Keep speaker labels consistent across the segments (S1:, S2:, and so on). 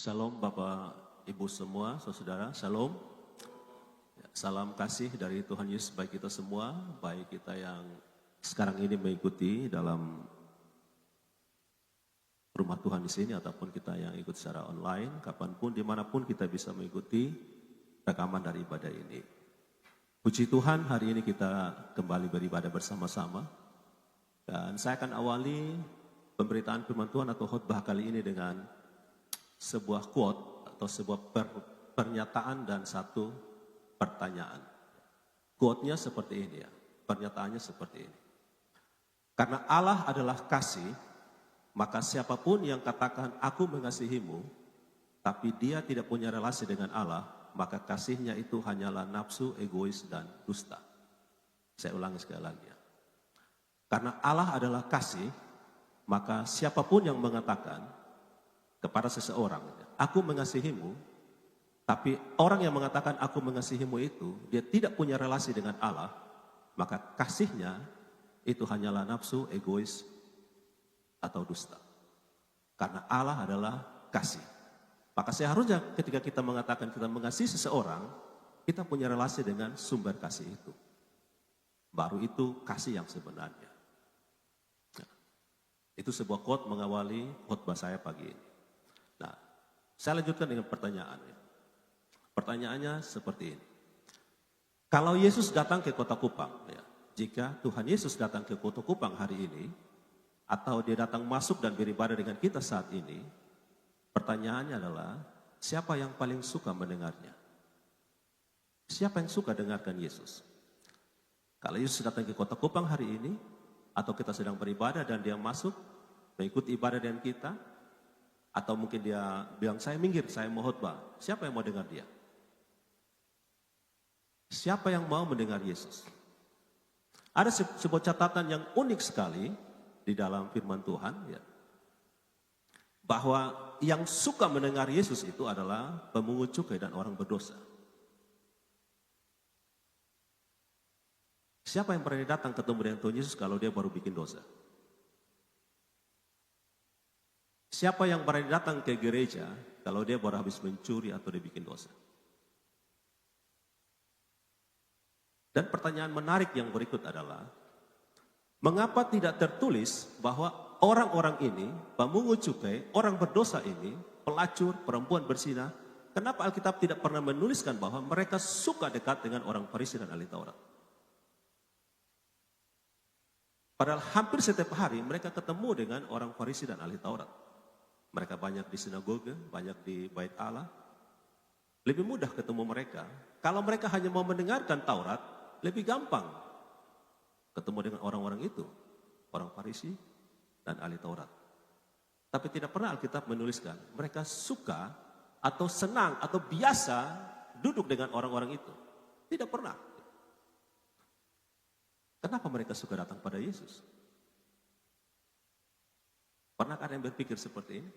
S1: Shalom Bapak Ibu semua, saudara, shalom. Salam kasih dari Tuhan Yesus bagi kita semua, baik kita yang sekarang ini mengikuti dalam rumah Tuhan di sini ataupun kita yang ikut secara online, kapanpun, dimanapun kita bisa mengikuti rekaman dari ibadah ini. Puji Tuhan, hari ini kita kembali beribadah bersama-sama. Dan saya akan awali pemberitaan firman Tuhan atau khotbah kali ini dengan sebuah quote atau sebuah pernyataan dan satu pertanyaan. Quote-nya seperti ini ya, pernyataannya seperti ini. Karena Allah adalah kasih, maka siapapun yang katakan aku mengasihimu, tapi dia tidak punya relasi dengan Allah, maka kasihnya itu hanyalah nafsu, egois, dan dusta. Saya ulangi sekali lagi ya. Karena Allah adalah kasih, maka siapapun yang mengatakan kepada seseorang, aku mengasihimu, tapi orang yang mengatakan aku mengasihimu itu, dia tidak punya relasi dengan Allah, maka kasihnya itu hanyalah nafsu, egois, atau dusta. Karena Allah adalah kasih. Maka seharusnya ketika kita mengatakan kita mengasihi seseorang, kita punya relasi dengan sumber kasih itu. Baru itu kasih yang sebenarnya. Nah, itu sebuah quote mengawali khotbah saya pagi ini. Nah, saya lanjutkan dengan pertanyaan. Pertanyaannya seperti ini. Kalau Yesus datang ke kota Kupang, ya, jika Tuhan Yesus datang ke kota Kupang hari ini, atau dia datang masuk dan beribadah dengan kita saat ini, pertanyaannya adalah, siapa yang paling suka mendengarnya? Siapa yang suka dengarkan Yesus? Kalau Yesus datang ke kota Kupang hari ini, atau kita sedang beribadah dan dia masuk, mengikuti ibadah dengan kita, atau mungkin dia bilang, saya minggir, saya mau khotbah. Siapa yang mau dengar dia? Siapa yang mau mendengar Yesus? Ada sebuah catatan yang unik sekali di dalam firman Tuhan, ya, bahwa yang suka mendengar Yesus itu adalah pemungut cukai dan orang berdosa. Siapa yang berani datang ketemu dengan Tuhan Yesus kalau dia baru bikin dosa? Siapa yang berani datang ke gereja kalau dia baru habis mencuri atau dia bikin dosa? Dan pertanyaan menarik yang berikut adalah, mengapa tidak tertulis bahwa orang-orang ini, pemungut cukai, orang berdosa ini, pelacur, perempuan berzina, kenapa Alkitab tidak pernah menuliskan bahwa mereka suka dekat dengan orang Farisi dan ahli Taurat? Padahal hampir setiap hari mereka ketemu dengan orang Farisi dan ahli Taurat. Mereka banyak di sinagoga, banyak di bait Allah. Lebih mudah ketemu mereka. Kalau mereka hanya mau mendengarkan Taurat, lebih gampang ketemu dengan orang-orang itu. Orang Farisi dan ahli Taurat. Tapi tidak pernah Alkitab menuliskan, mereka suka atau senang atau biasa duduk dengan orang-orang itu. Tidak pernah. Kenapa mereka suka datang pada Yesus? Pernah ada yang berpikir seperti ini?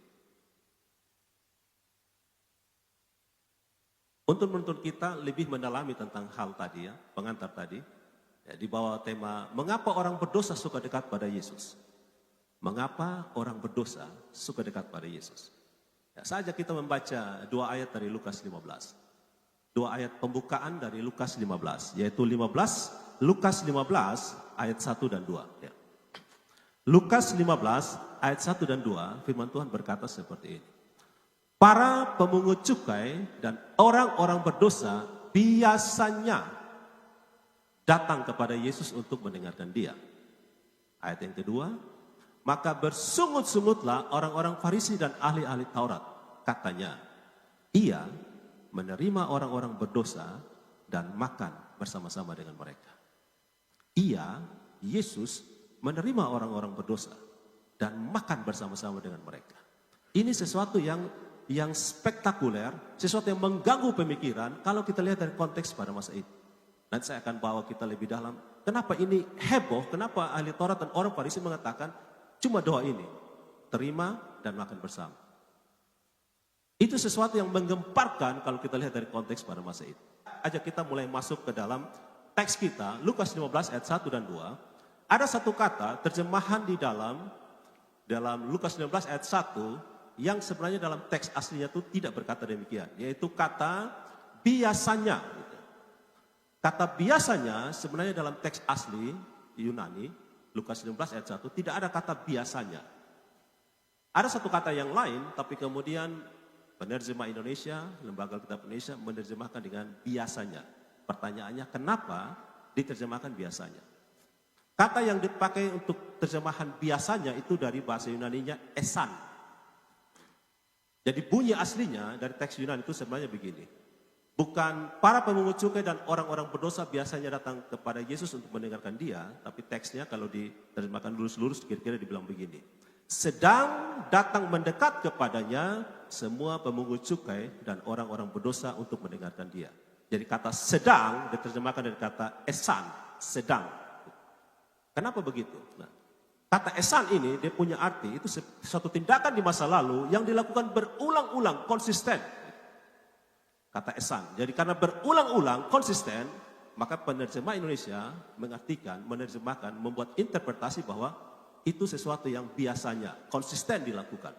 S1: Untuk menuntut kita lebih mendalami tentang hal tadi ya, pengantar tadi, ya, di bawah tema, mengapa orang berdosa suka dekat pada Yesus? Mengapa orang berdosa suka dekat pada Yesus? Ya, saja kita membaca dua ayat dari Lukas 15. Dua ayat pembukaan dari Lukas 15, yaitu Lukas 15 ayat 1 dan 2. Ya. Lukas 15 ayat 1 dan 2, firman Tuhan berkata seperti ini. Para pemungut cukai dan orang-orang berdosa biasanya datang kepada Yesus untuk mendengarkan dia. Ayat yang kedua, maka bersungut-sungutlah orang-orang Farisi dan ahli-ahli Taurat. Katanya, ia menerima orang-orang berdosa dan makan bersama-sama dengan mereka. Ia, Yesus, menerima orang-orang berdosa dan makan bersama-sama dengan mereka. Ini sesuatu yang spektakuler, sesuatu yang mengganggu pemikiran kalau kita lihat dari konteks pada masa itu. Nanti saya akan bawa kita lebih dalam. Kenapa ini heboh? Kenapa ahli Taurat dan orang Farisi mengatakan cuma doa ini, terima dan makan bersama. Itu sesuatu yang menggemparkan kalau kita lihat dari konteks pada masa itu. Ajak kita mulai masuk ke dalam teks kita, Lukas 15 ayat 1 dan 2. Ada satu kata terjemahan di dalam Lukas 15 ayat 1 yang sebenarnya dalam teks aslinya itu tidak berkata demikian, yaitu kata biasanya. Kata biasanya sebenarnya dalam teks asli Yunani, Lukas 15 ayat 1, tidak ada kata biasanya. Ada satu kata yang lain, tapi kemudian penerjemah Indonesia, Lembaga Alkitab Indonesia menerjemahkan dengan biasanya. Pertanyaannya, kenapa diterjemahkan biasanya? Kata yang dipakai untuk terjemahan biasanya itu dari bahasa Yunaninya esan. Jadi bunyi aslinya dari teks Yunani itu sebenarnya begini. Bukan para pemungut cukai dan orang-orang berdosa biasanya datang kepada Yesus untuk mendengarkan dia, tapi teksnya kalau diterjemahkan lurus-lurus kira-kira dibilang begini. Sedang datang mendekat kepadanya semua pemungut cukai dan orang-orang berdosa untuk mendengarkan dia. Jadi kata sedang diterjemahkan dari kata esan, sedang. Kenapa begitu? Nah, kata esan ini dia punya arti, itu suatu tindakan di masa lalu yang dilakukan berulang-ulang, konsisten. Kata esan. Jadi karena berulang-ulang, konsisten, maka penerjemah Indonesia menerjemahkan, membuat interpretasi bahwa itu sesuatu yang biasanya, konsisten dilakukan.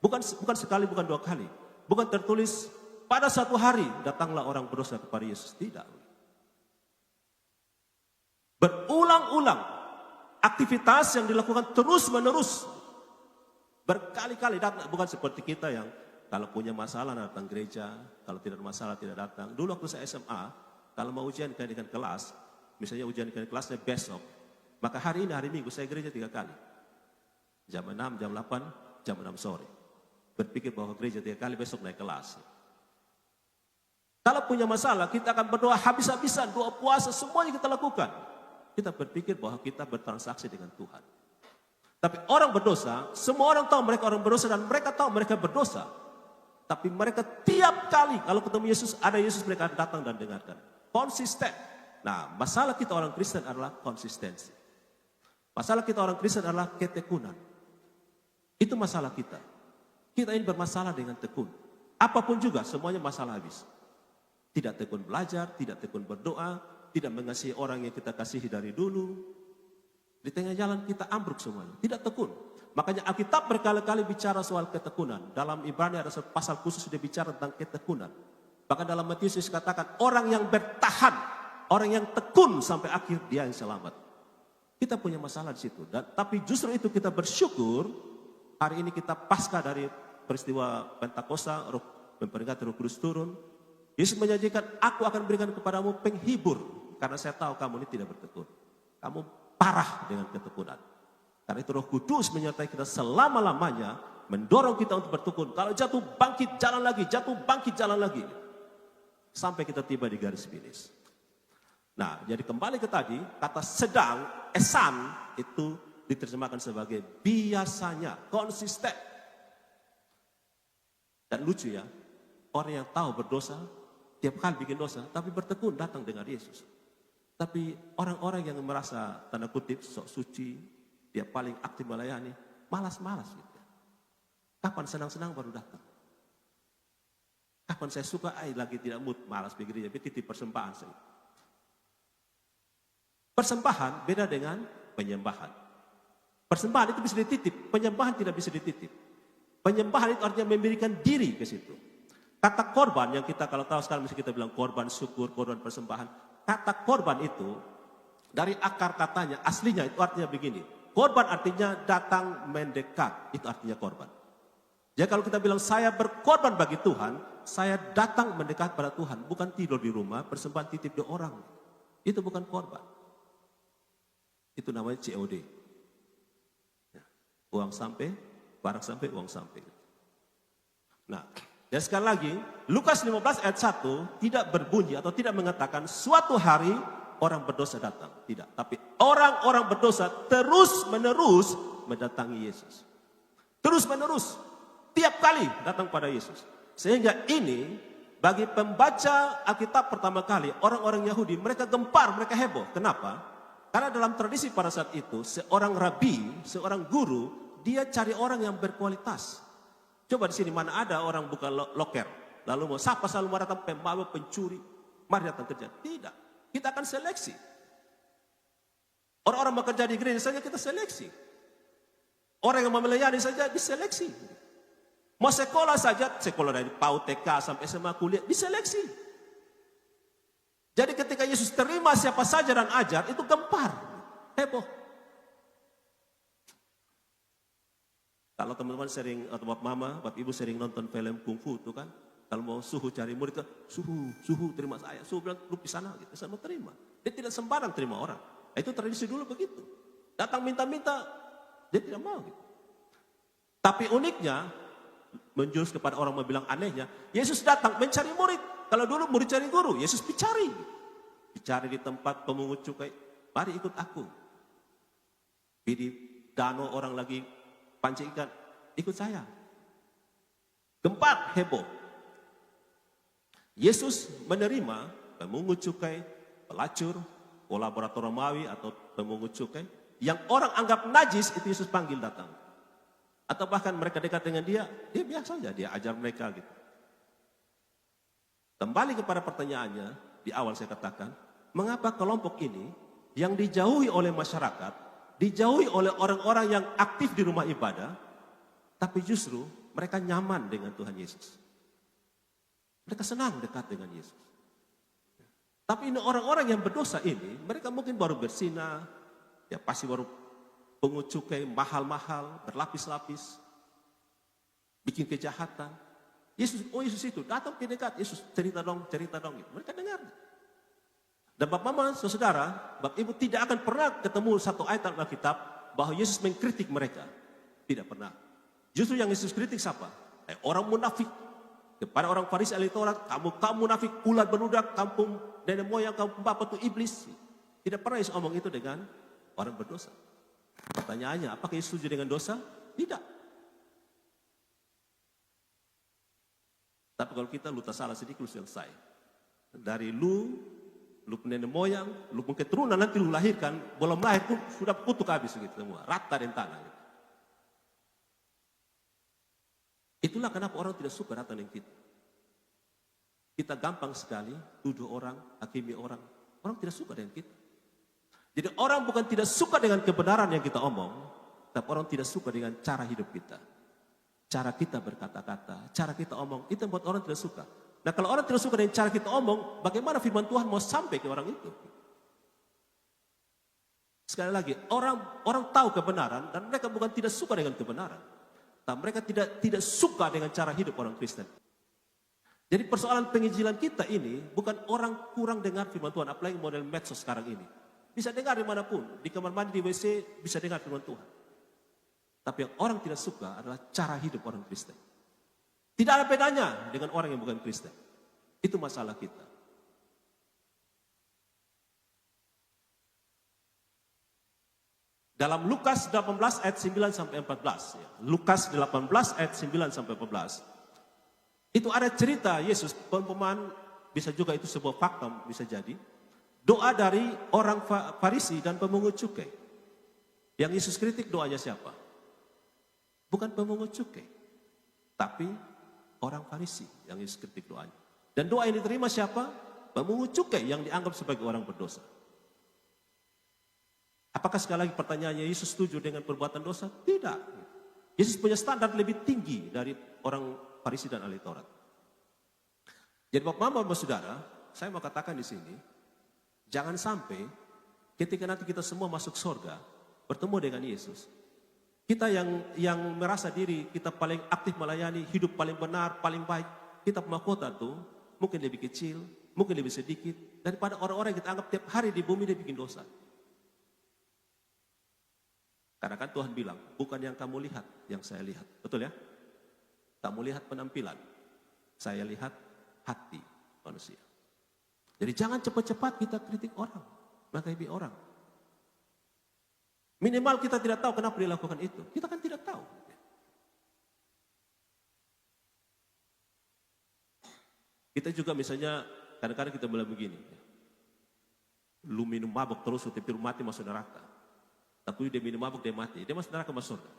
S1: Bukan sekali, bukan dua kali. Bukan tertulis pada suatu hari datanglah orang berdosa kepada Yesus. Tidak. Berulang-ulang. Aktivitas yang dilakukan terus-menerus. Berkali-kali datang. Bukan seperti kita yang kalau punya masalah datang gereja, kalau tidak ada masalah tidak datang. Dulu waktu saya SMA, kalau mau ujian dengan kelas, misalnya ujian dengan kelasnya besok, maka hari Minggu saya gereja 3 kali. Jam 6, jam 8, jam 6 sore. Berpikir bahwa gereja 3 kali besok naik kelas. Kalau punya masalah, kita akan berdoa habis-habisan, doa puasa, semuanya kita lakukan. Kita berpikir bahwa kita bertransaksi dengan Tuhan. Tapi orang berdosa, semua orang tahu mereka orang berdosa dan mereka tahu mereka berdosa. Tapi mereka tiap kali kalau ketemu Yesus, ada Yesus mereka datang dan dengarkan. Konsisten. Nah, masalah kita orang Kristen adalah konsistensi. Masalah kita orang Kristen adalah ketekunan. Itu masalah kita. Kita ini bermasalah dengan tekun. Apapun juga, semuanya masalah habis. Tidak tekun belajar, tidak tekun berdoa, tidak mengasihi orang yang kita kasihi dari dulu. Di tengah jalan kita ambruk semuanya, tidak tekun. Makanya Alkitab berkali-kali bicara soal ketekunan. Dalam Ibrani ada pasal khusus dia bicara tentang ketekunan. Bahkan dalam Matius katakan orang yang bertahan, orang yang tekun sampai akhir dia yang selamat. Kita punya masalah di situ. Tapi justru itu kita bersyukur hari ini kita pasca dari peristiwa Pentakosta, memperingati Roh Kudus turun. Yesus menjanjikan, aku akan berikan kepadamu penghibur. Karena saya tahu kamu ini tidak bertekun. Kamu parah dengan ketekunan. Karena itu Roh Kudus menyertai kita selama-lamanya, mendorong kita untuk bertekun. Kalau jatuh, bangkit, jalan lagi. Jatuh, bangkit, jalan lagi. Sampai kita tiba di garis finish. Nah, jadi kembali ke tadi, kata sedang, esan, itu diterjemahkan sebagai biasanya, konsisten. Dan lucu ya, orang yang tahu berdosa, tiap kali bikin dosa, tapi bertekun datang dengan Yesus. Tapi orang-orang yang merasa tanda kutip sok suci, dia paling aktif melayani, malas-malas gitu. Kapan senang-senang baru datang. Kapan saya suka, lagi tidak mood, malas pergi gereja, titip persembahan saya. Persembahan beda dengan penyembahan. Persembahan itu bisa dititip, penyembahan tidak bisa dititip. Penyembahan itu artinya memberikan diri ke situ. Kata korban yang kita kalau tahu sekarang mesti kita bilang korban syukur, korban persembahan. Kata korban itu dari akar katanya aslinya itu artinya begini. Korban artinya datang mendekat, itu artinya korban. Jadi kalau kita bilang saya berkorban bagi Tuhan, saya datang mendekat pada Tuhan, bukan tidur di rumah, persembahan titip di orang. Itu bukan korban. Itu namanya COD. Ya, uang sampai, barang sampai, uang sampai. Nah, dan sekali lagi, Lukas 15 ayat 1 tidak berbunyi atau tidak mengatakan suatu hari orang berdosa datang. Tidak. Tapi orang-orang berdosa terus-menerus mendatangi Yesus. Terus-menerus. Tiap kali datang pada Yesus. Sehingga ini bagi pembaca Alkitab pertama kali, orang-orang Yahudi mereka gempar, mereka heboh. Kenapa? Karena dalam tradisi pada saat itu, seorang rabi, seorang guru, dia cari orang yang berkualitas. Coba di sini mana ada orang bukan loker. Lalu mau siapa selalu mau datang pembawa, pencuri. Mari datang kerja. Tidak. Kita akan seleksi. Orang-orang bekerja di gereja saja kita seleksi. Orang yang mau melayani saja diseleksi. Mau sekolah saja, sekolah dari PAUD TK sampai SMA kuliah, diseleksi. Jadi ketika Yesus terima siapa saja dan ajar, itu gempar, heboh. Kalau teman-teman sering, atau bapak mama, bapak ibu sering nonton film kungfu itu kan, kalau mau suhu cari murid, suhu terima saya, suhu bilang lu di sana, gitu, saya mau terima. Dia tidak sembarang terima orang. Itu tradisi dulu begitu. Datang minta-minta, dia tidak mau. Gitu. Tapi uniknya, menjurus kepada orang bilang anehnya, Yesus datang mencari murid. Kalau dulu murid cari guru, Yesus dicari. Dicari di tempat pemungut cukai, mari ikut aku. Di danau orang lagi pancing ikan, ikut saya. Gempar, heboh. Yesus menerima pemungut cukai, pelacur, kolaborator Romawi atau pemungut cukai, yang orang anggap najis, itu Yesus panggil datang. Atau bahkan mereka dekat dengan dia biasa saja, dia ajar mereka gitu. Kembali kepada pertanyaannya, di awal saya katakan, mengapa kelompok ini yang dijauhi oleh masyarakat, dijauhi oleh orang-orang yang aktif di rumah ibadah, tapi justru mereka nyaman dengan Tuhan Yesus. Mereka senang dekat dengan Yesus. Tapi ini orang-orang yang berdosa ini, mereka mungkin baru bersinah, ya pasti baru pungut cukai mahal-mahal, berlapis-lapis, bikin kejahatan. Yesus itu datang ke dekat, Yesus cerita dong gitu. Mereka dengar. Dan Bapak Mama, saudara, Bapak Ibu tidak akan pernah ketemu satu ayat dalam Alkitab bahwa Yesus mengkritik mereka. Tidak pernah. Justru yang Yesus kritik siapa? Orang munafik. Kepada orang Farisi ahli Taurat, kamu munafik, ulat beludak, kampung nenek moyang, kampung bapak itu iblis. Tidak pernah Yesus omong itu dengan orang berdosa. Pertanyaannya, apakah Yesus setuju dengan dosa? Tidak. Tapi kalau kita lu tak salah sedikit, lu selesai. Dari lu nenek moyang, lu mungkin keturunan nanti lu lahirkan, belum lahir pun sudah kutuk habis gitu semua, rata dan tanah. Gitu. Itulah kenapa orang tidak suka datang dengan kita. Kita gampang sekali tuduh orang, hakimi orang. Orang tidak suka dengan kita. Jadi orang bukan tidak suka dengan kebenaran yang kita omong, tapi orang tidak suka dengan cara hidup kita. Cara kita berkata-kata, cara kita omong, itu yang buat orang tidak suka. Nah kalau orang tidak suka dengan cara kita omong, bagaimana firman Tuhan mau sampai ke orang itu? Sekali lagi, orang tahu kebenaran dan mereka bukan tidak suka dengan kebenaran. Tapi mereka tidak suka dengan cara hidup orang Kristen. Jadi persoalan penginjilan kita ini bukan orang kurang dengar firman Tuhan, apalagi model medsos sekarang ini. Bisa dengar dimanapun, di kamar mandi, di WC, bisa dengar firman Tuhan. Tapi yang orang tidak suka adalah cara hidup orang Kristen. Tidak ada bedanya dengan orang yang bukan Kristen. Itu masalah kita. Dalam Lukas 18 ayat 9 sampai 14. Ya. Lukas 18 ayat 9 sampai 14. Itu ada cerita Yesus, perumpamaan, bisa juga itu sebuah fakta, bisa jadi. Doa dari orang Farisi dan pemungut cukai. Yang Yesus kritik doanya siapa? Bukan pemungut cukai, tapi orang Farisi yang Yesus kritik doanya. Dan doa yang diterima siapa? Pemungut cukai yang dianggap sebagai orang berdosa. Apakah sekali lagi pertanyaannya, Yesus setuju dengan perbuatan dosa? Tidak. Yesus punya standar lebih tinggi dari orang Farisi dan ahli Taurat. Jadi Bapak Bapak Saudara, saya mau katakan di sini, jangan sampai ketika nanti kita semua masuk surga, bertemu dengan Yesus, kita yang merasa diri kita paling aktif melayani, hidup paling benar, paling baik, kita mahkota tuh mungkin lebih kecil, mungkin lebih sedikit daripada orang-orang yang kita anggap tiap hari di bumi dia bikin dosa. Karena kan Tuhan bilang, bukan yang kamu lihat, yang saya lihat. Betul ya? Kamu lihat penampilan, saya lihat hati manusia. Jadi jangan cepat-cepat kita kritik orang, menghakimi orang. Minimal kita tidak tahu kenapa dia lakukan itu. Kita kan tidak tahu. Kita juga misalnya, kadang-kadang kita bilang begini. Lu minum mabuk terus, lu tidur mati masuk neraka. Tapi dia minum mabuk, dia mati. Dia masuk neraka, masuk surga.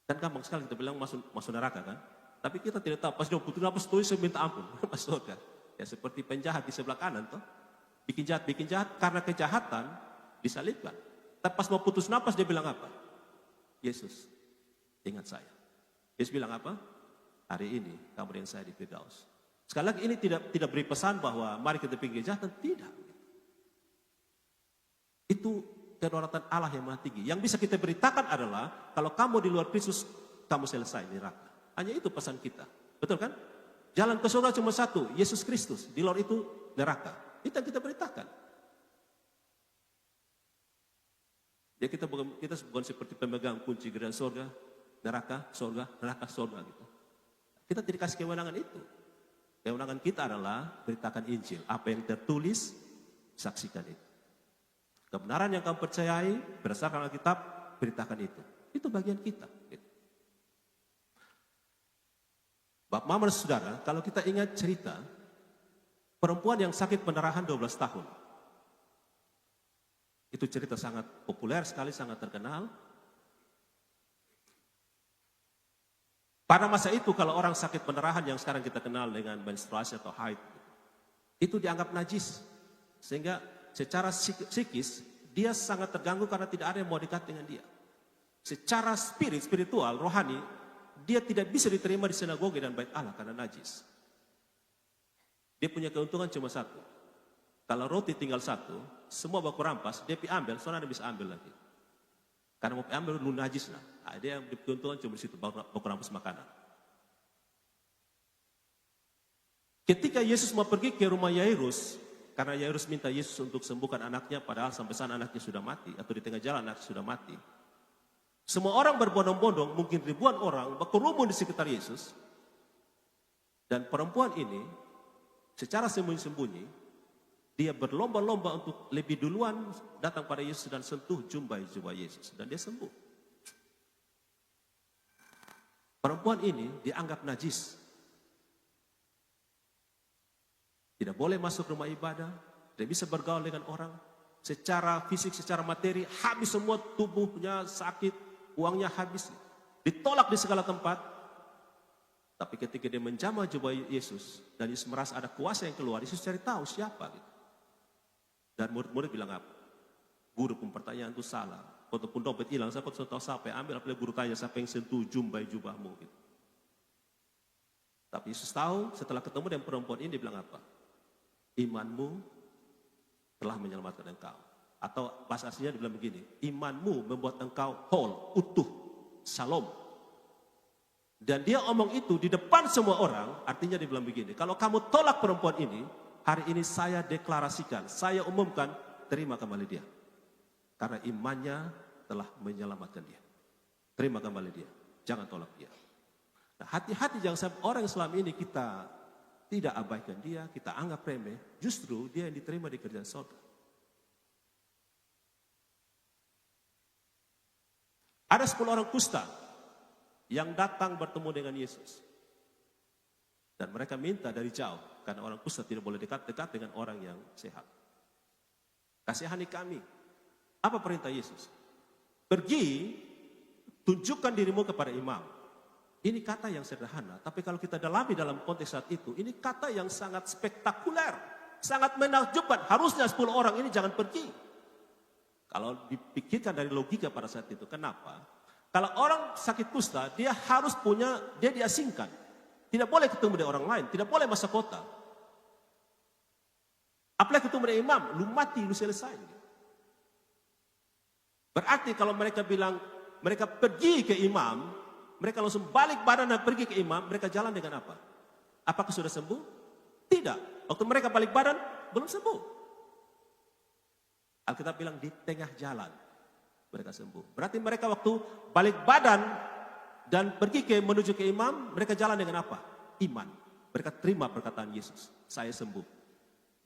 S1: Kan gampang sekali kita bilang masuk neraka kan. Tapi kita tidak tahu, pas dia putus nafas tulis minta ampun, masuk surga. Ya seperti penjahat di sebelah kanan toh. Bikin jahat, karena kejahatan disalibkan. Tapi pas mau putus napas dia bilang apa? Yesus, ingat saya. Yesus bilang apa? Hari ini kamu dengan saya di Firdaus. Sekali lagi ini tidak beri pesan bahwa mari kita pergi ke jahatan, tidak. Itu kedaulatan Allah yang maha tinggi. Yang bisa kita beritakan adalah kalau kamu di luar Kristus, kamu selesai di neraka. Hanya itu pesan kita. Betul kan? Jalan ke surga cuma satu, Yesus Kristus. Di luar itu neraka. Itu yang kita beritakan. Ya kita bukan seperti pemegang kunci gerbang surga, neraka, surga gitu. Kita tidak kasih kewenangan itu. Kewenangan kita adalah beritakan Injil. Apa yang tertulis, saksikan itu. Kebenaran yang kamu percayai berdasarkan Alkitab, beritakan itu. Itu bagian kita. Bapak Mama dan Saudara, kalau kita ingat cerita perempuan yang sakit pendarahan 12 tahun. Itu cerita sangat populer sekali, sangat terkenal. Pada masa itu kalau orang sakit pendarahan yang sekarang kita kenal dengan menstruasi atau haid, itu dianggap najis. Sehingga secara psikis dia sangat terganggu karena tidak ada yang mau dekat dengan dia. Secara spiritual, rohani, dia tidak bisa diterima di sinagoge dan bait Allah karena najis. Dia punya keuntungan cuma satu. Kalau roti tinggal satu, semua baku rampas, dia ambil, soalnya dia bisa ambil lagi. Karena mau ambil dulu najis. Nah, dia yang keuntungan cuma di situ, baku rampas makanan. Ketika Yesus mau pergi ke rumah Yairus, karena Yairus minta Yesus untuk sembuhkan anaknya, padahal sampai sana anaknya sudah mati, atau di tengah jalan anaknya sudah mati. Semua orang berbondong-bondong, mungkin ribuan orang, berkerumun di sekitar Yesus. Dan perempuan ini, secara sembunyi-sembunyi, dia berlomba-lomba untuk lebih duluan datang pada Yesus dan sentuh jubah Yesus. Dan dia sembuh. Perempuan ini dianggap najis. Tidak boleh masuk rumah ibadah, tidak bisa bergaul dengan orang. Secara fisik, secara materi, habis semua tubuhnya sakit, uangnya habis. Ditolak di segala tempat. Tapi ketika dia menjamah jubah Yesus, dan Yesus merasa ada kuasa yang keluar, Yesus cari tahu siapa gitu. Dan murid-murid bilang apa? Guru pun pertanyaan itu salah. Ataupun dompet hilang, saya kok tahu siapa yang ambil, apalagi guru tanya siapa yang sentuh jubahmu gitu. Tapi Yesus tahu, setelah ketemu dengan perempuan ini, dia bilang apa? Imanmu telah menyelamatkan engkau. Atau bahasa aslinya dibilang begini, imanmu membuat engkau whole, utuh, shalom. Dan dia omong itu di depan semua orang, artinya dia bilang begini, kalau kamu tolak perempuan ini, hari ini saya deklarasikan, saya umumkan, terima kembali dia. Karena imannya telah menyelamatkan dia. Terima kembali dia, jangan tolak dia. Nah, hati-hati jangan sampai orang yang selama ini kita tidak abaikan dia, kita anggap remeh, justru dia yang diterima di kerjaan surga. Ada 10 orang kusta yang datang bertemu dengan Yesus. Dan mereka minta dari jauh, karena orang kusta tidak boleh dekat-dekat dengan orang yang sehat. Kasihani kami. Apa perintah Yesus? Pergi, tunjukkan dirimu kepada imam. Ini kata yang sederhana, tapi kalau kita dalami dalam konteks saat itu, ini kata yang sangat spektakuler, sangat menakjubkan. Harusnya 10 orang ini jangan pergi. Kalau dipikirkan dari logika pada saat itu, kenapa? Kalau orang sakit kusta, dia harus punya, dia diasingkan. Tidak boleh ketemu dengan orang lain, tidak boleh masuk kota. Apalagi ketemu dengan imam, lu mati, lu selesai. Berarti kalau mereka bilang, mereka pergi ke imam, mereka langsung balik badan dan pergi ke imam, mereka jalan dengan apa? Apakah sudah sembuh? Tidak. Waktu mereka balik badan, belum sembuh. Alkitab bilang di tengah jalan mereka sembuh. Berarti mereka waktu balik badan dan pergi menuju ke imam, mereka jalan dengan apa? Iman. Mereka terima perkataan Yesus, saya sembuh.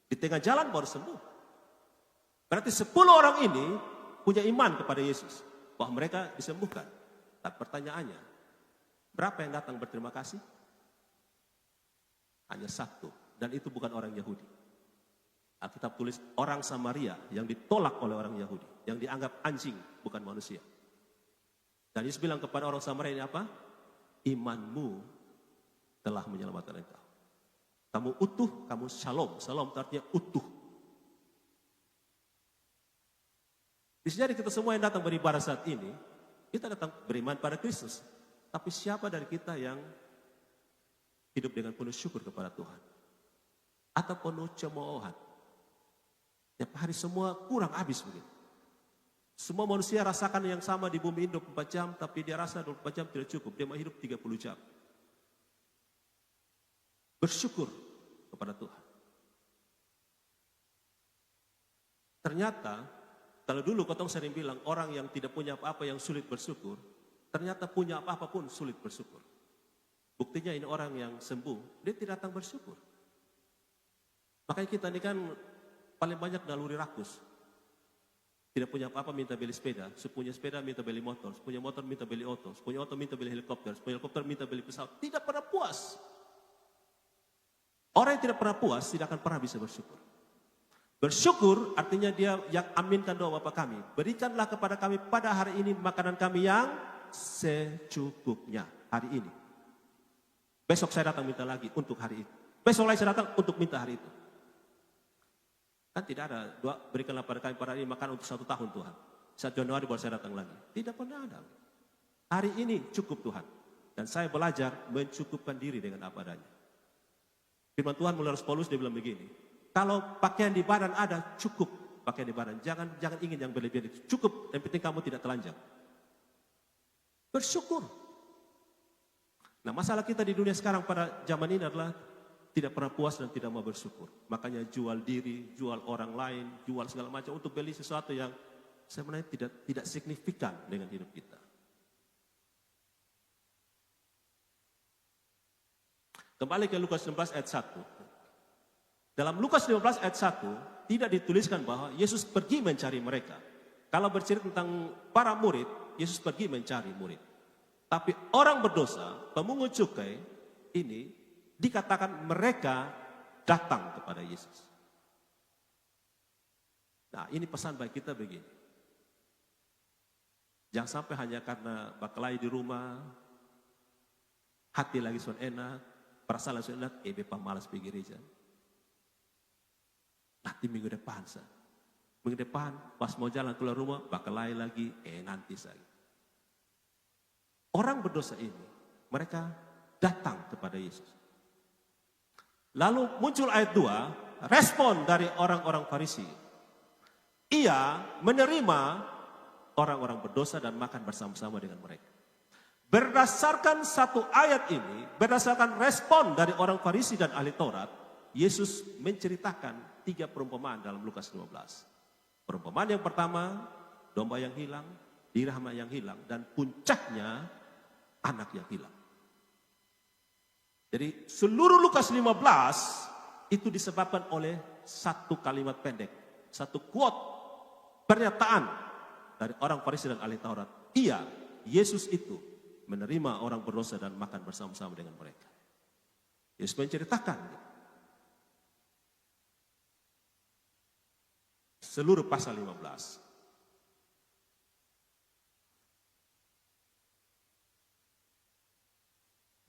S1: Di tengah jalan baru sembuh. Berarti 10 orang ini punya iman kepada Yesus, bahwa mereka disembuhkan. Tapi pertanyaannya, berapa yang datang berterima kasih? Hanya 1, dan itu bukan orang Yahudi. Alkitab tulis orang Samaria yang ditolak oleh orang Yahudi, yang dianggap anjing, bukan manusia. Dan Yesus bilang kepada orang Samaria ini apa? Imanmu telah menyelamatkan engkau. Kamu utuh, kamu shalom. Shalom artinya utuh. Di sini kita semua yang datang beribadah saat ini, kita datang beriman pada Kristus. Tapi siapa dari kita yang hidup dengan penuh syukur kepada Tuhan? Atau penuh cemoohan? Tiap hari semua kurang habis begitu. Semua manusia rasakan yang sama di bumi ini 24 jam, tapi dia rasa 24 jam tidak cukup. Dia mau hidup 30 jam. Bersyukur kepada Tuhan. Ternyata, kalau dulu Kotong sering bilang, orang yang tidak punya apa-apa yang sulit bersyukur, ternyata punya apa-apa pun sulit bersyukur. Buktinya ini orang yang sembuh, dia tidak datang bersyukur. Makanya kita ini kan paling banyak naluri rakus. Tidak punya apa-apa minta beli sepeda, punya sepeda minta beli motor, punya motor minta beli oto, punya oto minta beli helikopter, punya helikopter minta beli pesawat. Tidak pernah puas. Orang yang tidak pernah puas tidak akan pernah bisa bersyukur. Bersyukur artinya dia yang aminkan doa Bapa kami. Berikanlah kepada kami pada hari ini makanan kami yang secukupnya hari ini. Besok saya datang minta lagi untuk hari itu. Besok lagi saya datang untuk minta hari itu. Kan tidak ada doa berikanlah pada kami pada hari ini makan untuk 1 tahun Tuhan. 1 Januari baru saya datang lagi. Tidak pernah ada. Hari ini cukup Tuhan. Dan saya belajar mencukupkan diri dengan apa adanya. Firman Tuhan melalui Paulus dia bilang begini. Kalau pakaian di badan ada, cukup pakaian di badan. Jangan ingin yang berlebihan. Cukup, yang penting kamu tidak telanjang. Bersyukur. Nah, masalah kita di dunia sekarang pada zaman ini adalah tidak pernah puas dan tidak mau bersyukur. Makanya jual diri, jual orang lain, jual segala macam untuk beli sesuatu yang sebenarnya tidak signifikan dengan hidup kita. Kembali ke Lukas 15 ayat 1. Dalam Lukas 15 ayat 1 tidak dituliskan bahwa Yesus pergi mencari mereka. Kalau bercerita tentang para murid, Yesus pergi mencari murid. Tapi orang berdosa, pemungut cukai ini dikatakan mereka datang kepada Yesus. Nah, ini pesan bagi kita begini. Jangan sampai hanya karena bakalai di rumah, hati lagi sudah enak, perasaan langsung enak, bepa malas pergi gereja. Nanti minggu depan minggu depan pas mau jalan keluar rumah, bakalai lagi, nanti saya. Orang berdosa ini, mereka datang kepada Yesus. Lalu muncul ayat 2, respon dari orang-orang Farisi. Ia menerima orang-orang berdosa dan makan bersama-sama dengan mereka. Berdasarkan satu ayat ini, berdasarkan respon dari orang Farisi dan ahli Taurat, Yesus menceritakan 3 perumpamaan dalam Lukas 15. Perumpamaan yang pertama, domba yang hilang, dirham yang hilang, dan puncaknya anak yang hilang. Jadi seluruh Lukas 15 itu disebabkan oleh satu kalimat pendek, satu quote, pernyataan dari orang Farisi dan ahli Taurat. Yesus itu menerima orang berdosa dan makan bersama-sama dengan mereka. Yesus menceritakan seluruh pasal 15.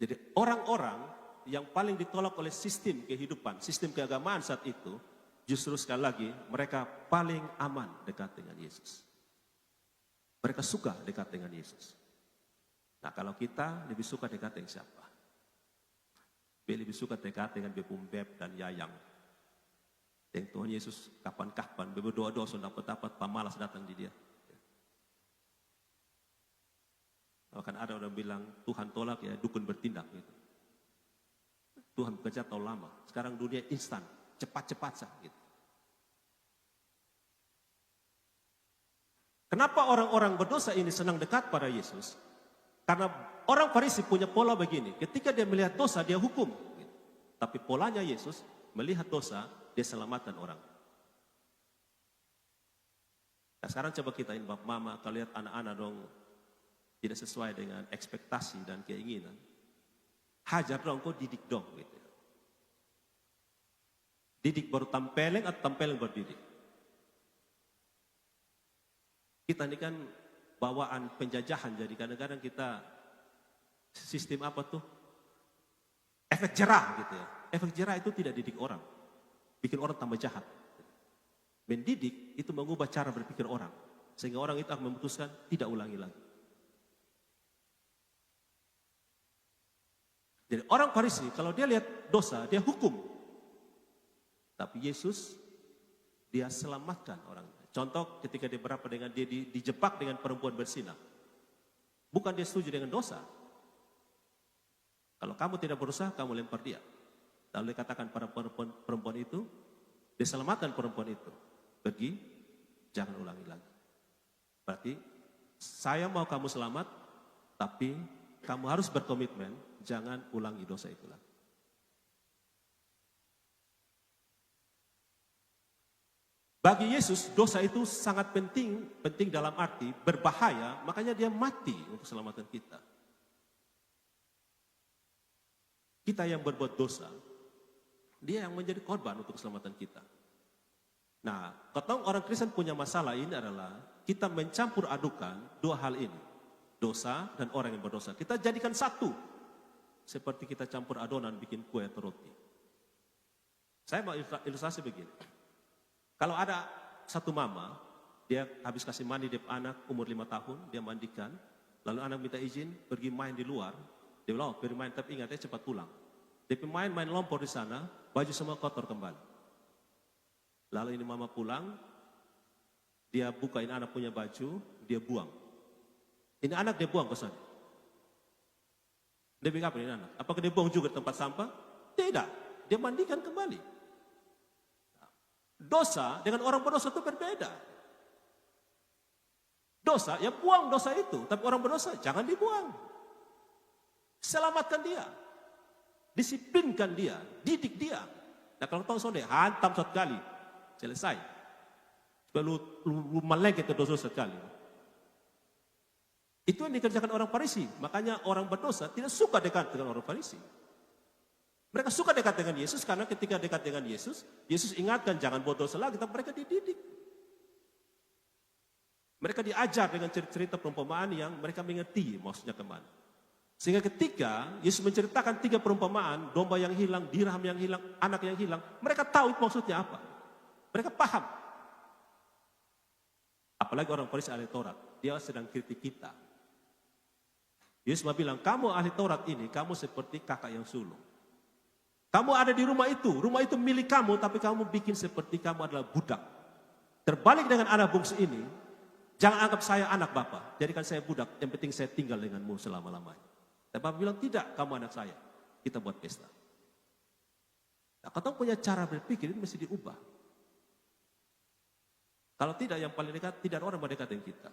S1: Jadi orang-orang yang paling ditolak oleh sistem kehidupan, sistem keagamaan saat itu, justru sekali lagi mereka paling aman dekat dengan Yesus. Mereka suka dekat dengan Yesus. Nah, kalau kita lebih suka dekat dengan siapa? Lebih suka dekat dengan Beb dan Yayang. Dengan Tuhan Yesus kapan-kapan berdoa-doa sudah dapat pamalas datang di dia. Akan ada orang bilang Tuhan tolak ya dukun bertindak gitu. Tuhan bekerja terlalu lama. Sekarang dunia instan, cepat-cepat saja gitu. Kenapa orang-orang berdosa ini senang dekat pada Yesus? Karena orang Farisi punya pola begini. Ketika dia melihat dosa, dia hukum. Gitu. Tapi polanya Yesus, melihat dosa, dia selamatkan orang. Nah, sekarang coba kita ini Bapak Mama, kalau lihat anak-anak dong, tidak sesuai dengan ekspektasi dan keinginan. Hajar dong, kok didik dong. Gitu. Didik baru tampeleng atau tampeleng baru didik? Kita ini kan bawaan penjajahan, jadi kadang-kadang kita sistem apa tuh? Efek jerah gitu ya. Efek jerah itu tidak didik orang. Bikin orang tambah jahat. Mendidik itu mengubah cara berpikir orang. Sehingga orang itu akan memutuskan tidak ulangi lagi. Jadi orang Farisi kalau dia lihat dosa, dia hukum. Tapi Yesus, dia selamatkan orang. Contoh ketika dia berapa dengan dia dijebak dengan perempuan berzina. Bukan dia setuju dengan dosa. Kalau kamu tidak berusaha, kamu lempar dia. Lalu dikatakan pada perempuan itu, diselamatkan perempuan itu. Pergi, jangan ulangi lagi. Berarti, saya mau kamu selamat, tapi kamu harus berkomitmen, jangan ulangi dosa itu lagi. Bagi Yesus, dosa itu sangat penting dalam arti berbahaya, makanya dia mati untuk keselamatan kita. Kita yang berbuat dosa, dia yang menjadi korban untuk keselamatan kita. Nah, kalau orang Kristen punya masalah ini adalah kita mencampur adukan dua hal ini. Dosa dan orang yang berdosa. Kita jadikan satu. Seperti kita campur adonan bikin kue atau roti. Saya mau ilustrasi begini. Kalau ada satu mama, dia habis kasih mandi dia anak umur 5 tahun, dia mandikan, lalu anak minta izin pergi main di luar, dia bilang, pergi main tapi ingat ya cepat pulang. Dia main lompor di sana, baju semua kotor kembali. Lalu ini mama pulang, dia bukain anak punya baju, dia buang. Ini anak dia buang ke sana. Dia bilang apa ini anak? Apakah dia buang juga di tempat sampah? Tidak, dia mandikan kembali. Dosa dengan orang berdosa itu berbeda. Dosa, ya buang dosa itu. Tapi orang berdosa, jangan dibuang. Selamatkan dia. Disiplinkan dia. Didik dia. Nah kalau tahu sonde, hantam satu kali. Selesai. Lalu melengket ke dosa sekali. Itu yang dikerjakan orang Farisi. Makanya orang berdosa tidak suka dekat dengan orang Farisi. Mereka suka dekat dengan Yesus karena ketika dekat dengan Yesus, Yesus ingatkan jangan buat dosa lagi, tapi mereka dididik. Mereka diajar dengan cerita perumpamaan yang mereka mengerti maksudnya kemana. Sehingga ketika Yesus menceritakan 3 perumpamaan, domba yang hilang, dirham yang hilang, anak yang hilang, mereka tahu maksudnya apa. Mereka paham. Apalagi orang Farisi ahli Taurat, dia sedang kritik kita. Yesus bilang, kamu ahli Taurat ini, kamu seperti kakak yang sulung. Kamu ada di rumah itu milik kamu, tapi kamu bikin seperti kamu adalah budak. Terbalik dengan anak bungsu ini, jangan anggap saya anak Bapak, jadikan saya budak, yang penting saya tinggal denganmu selama-lamanya. Dan Bapak bilang, tidak, kamu anak saya, kita buat pesta. Nah, kalau punya cara berpikir, itu mesti diubah. Kalau tidak, yang paling dekat, tidak ada orang berdekat dengan kita.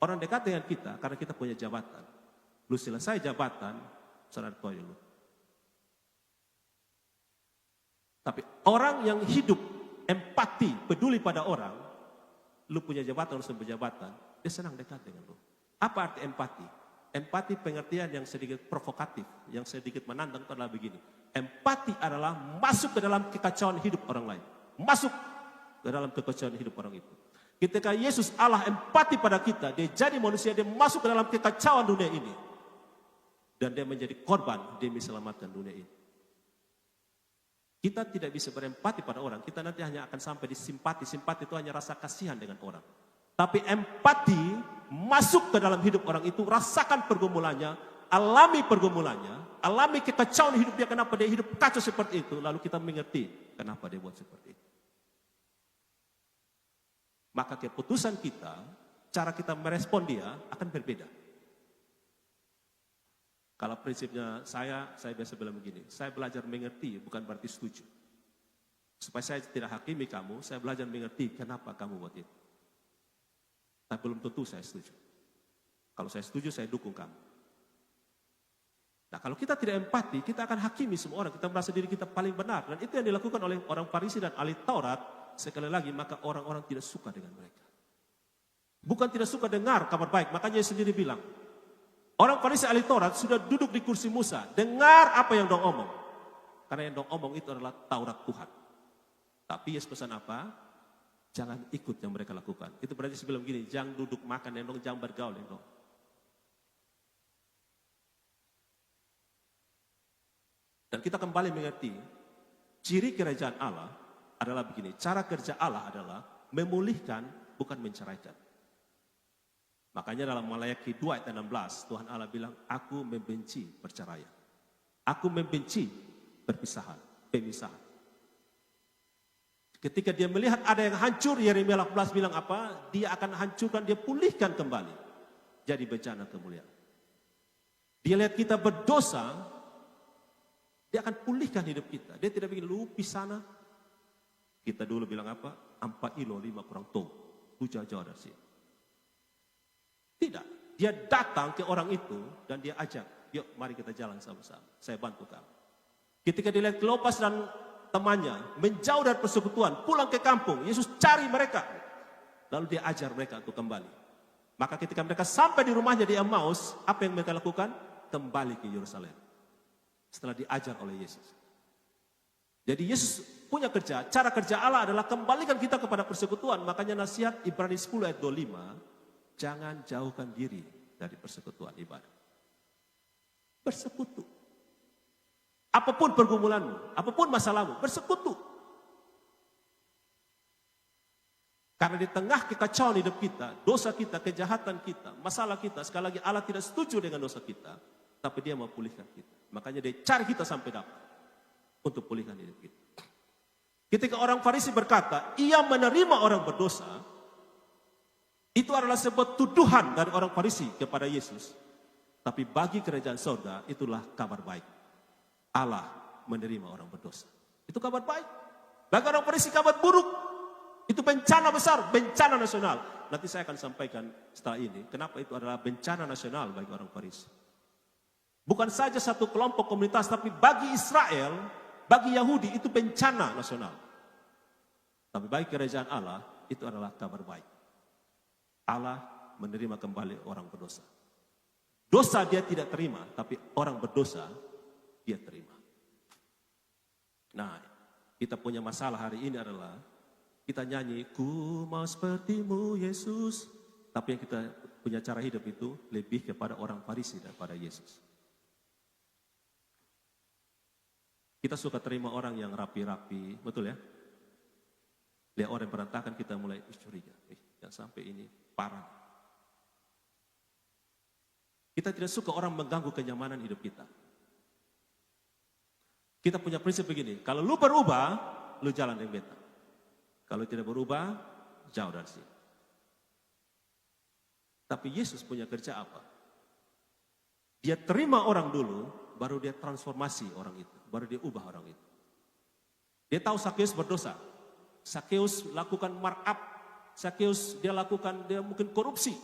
S1: Orang dekat dengan kita, karena kita punya jabatan. Lu selesai jabatan, saudara tua lu. Tapi orang yang hidup empati, peduli pada orang, lu punya jabatan, lu berjabatan, dia senang dekat dengan lu. Apa arti empati? Empati pengertian yang sedikit provokatif, yang sedikit menantang itu adalah begini. Empati adalah masuk ke dalam kekacauan hidup orang lain. Masuk ke dalam kekacauan hidup orang itu. Ketika Yesus Allah empati pada kita, dia jadi manusia, dia masuk ke dalam kekacauan dunia ini. Dan dia menjadi korban demi selamatkan dunia ini. Kita tidak bisa berempati pada orang. Kita nanti hanya akan sampai di simpati. Simpati itu hanya rasa kasihan dengan orang. Tapi empati masuk ke dalam hidup orang itu. Rasakan pergumulannya. Alami pergumulannya. Alami kekacauan hidup dia. Kenapa dia hidup kacau seperti itu. Lalu kita mengerti kenapa dia buat seperti itu. Maka keputusan kita, cara kita merespon dia akan berbeda. Kalau prinsipnya saya biasa bilang begini, saya belajar mengerti bukan berarti setuju. Supaya saya tidak hakimi kamu, saya belajar mengerti kenapa kamu buat itu. Tapi belum tentu saya setuju. Kalau saya setuju, saya dukung kamu. Nah kalau kita tidak empati, kita akan hakimi semua orang, kita merasa diri kita paling benar. Dan itu yang dilakukan oleh orang Farisi dan ahli Taurat, sekali lagi maka orang-orang tidak suka dengan mereka. Bukan tidak suka dengar kabar baik, makanya dia sendiri bilang, orang Farisi ahli Taurat sudah duduk di kursi Musa. Dengar apa yang dong omong. Karena yang dong omong itu adalah Taurat Tuhan. Tapi Yesus pesan apa? Jangan ikut yang mereka lakukan. Itu berarti sebelum gini, jangan duduk makan yang dong, jangan bergaul yang dong. Dan kita kembali mengerti, ciri kerajaan Allah adalah begini. Cara kerja Allah adalah memulihkan, bukan menceraikan. Makanya dalam Maleakhi 2 ayat 16, Tuhan Allah bilang, aku membenci perceraian. Aku membenci pemisahan. Ketika dia melihat ada yang hancur, Yeremia 18 bilang apa? Dia akan hancurkan, dia pulihkan kembali. Jadi bencana kemuliaan. Dia lihat kita berdosa, dia akan pulihkan hidup kita. Dia tidak bikin lupi sana. Kita dulu bilang apa? 4 ilo 5 kurang tong. Hujan jauh dari sini. Tidak. Dia datang ke orang itu dan dia ajak. Yuk mari kita jalan sama-sama. Saya bantu kamu. Ketika dia lihat Kleopas dan temannya menjauh dari persekutuan, pulang ke kampung, Yesus cari mereka. Lalu dia ajar mereka untuk kembali. Maka ketika mereka sampai di rumahnya di Emmaus, apa yang mereka lakukan? Kembali ke Yerusalem. Setelah diajar oleh Yesus. Jadi Yesus punya kerja, cara kerja Allah adalah kembalikan kita kepada persekutuan. Makanya nasihat Ibrani 10 ayat 25, jangan jauhkan diri dari persekutuan ibadah. Bersekutu. Apapun pergumulanmu, apapun masalahmu, bersekutu. Karena di tengah kekacauan hidup kita, dosa kita, kejahatan kita, masalah kita, sekali lagi Allah tidak setuju dengan dosa kita, tapi dia mau pulihkan kita. Makanya dia cari kita sampai dapat untuk pulihkan hidup kita. Ketika orang Farisi berkata, ia menerima orang berdosa, itu adalah sebuah tuduhan dari orang Farisi kepada Yesus. Tapi bagi kerajaan surga, itulah kabar baik. Allah menerima orang berdosa. Itu kabar baik. Bagi orang Farisi kabar buruk. Itu bencana besar, bencana nasional. Nanti saya akan sampaikan setelah ini, kenapa itu adalah bencana nasional bagi orang Farisi. Bukan saja satu kelompok komunitas, tapi bagi Israel, bagi Yahudi itu bencana nasional. Tapi bagi kerajaan Allah, itu adalah kabar baik. Allah menerima kembali orang berdosa. Dosa dia tidak terima, tapi orang berdosa dia terima. Nah, kita punya masalah hari ini adalah kita nyanyi, ku mau sepertimu Yesus. Tapi yang kita punya cara hidup itu lebih kepada orang Farisi daripada Yesus. Kita suka terima orang yang rapi-rapi, betul ya? Lihat orang berantakan kita mulai curiga. Yang sampai ini parah. Kita tidak suka orang mengganggu kenyamanan hidup kita. Kita punya prinsip begini, kalau lu berubah, lu jalan dengan beta. Kalau tidak berubah, jauh dari sini. Tapi Yesus punya kerja apa? Dia terima orang dulu, baru dia transformasi orang itu. Baru dia ubah orang itu. Dia tahu Sakeus berdosa. Sakeus lakukan markup. Sakeus dia mungkin korupsi.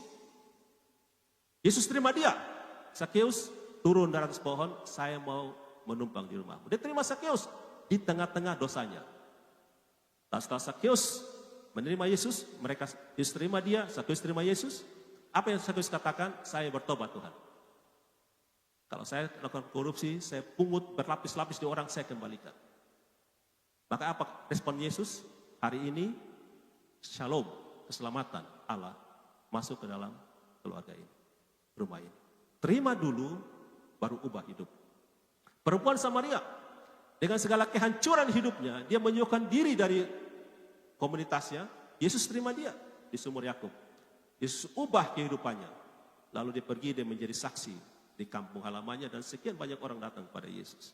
S1: Yesus terima dia. Sakeus turun dari atas pohon, saya mau menumpang di rumahmu. Dia terima Sakeus di tengah-tengah dosanya. Setelah Sakeus menerima Yesus, Yesus terima dia, Sakeus terima Yesus. Apa yang Sakeus katakan? Saya bertobat Tuhan. Kalau saya lakukan korupsi, saya pungut berlapis-lapis di orang, saya kembalikan. Maka apa respon Yesus? Hari ini, shalom, keselamatan Allah masuk ke dalam keluarga ini, rumah ini. Terima dulu, baru ubah hidup. Perempuan Samaria, dengan segala kehancuran hidupnya, dia menjauhkan diri dari komunitasnya. Yesus terima dia di sumur Yakub. Yesus ubah kehidupannya. Lalu dia pergi, dia menjadi saksi di kampung halamannya dan sekian banyak orang datang kepada Yesus.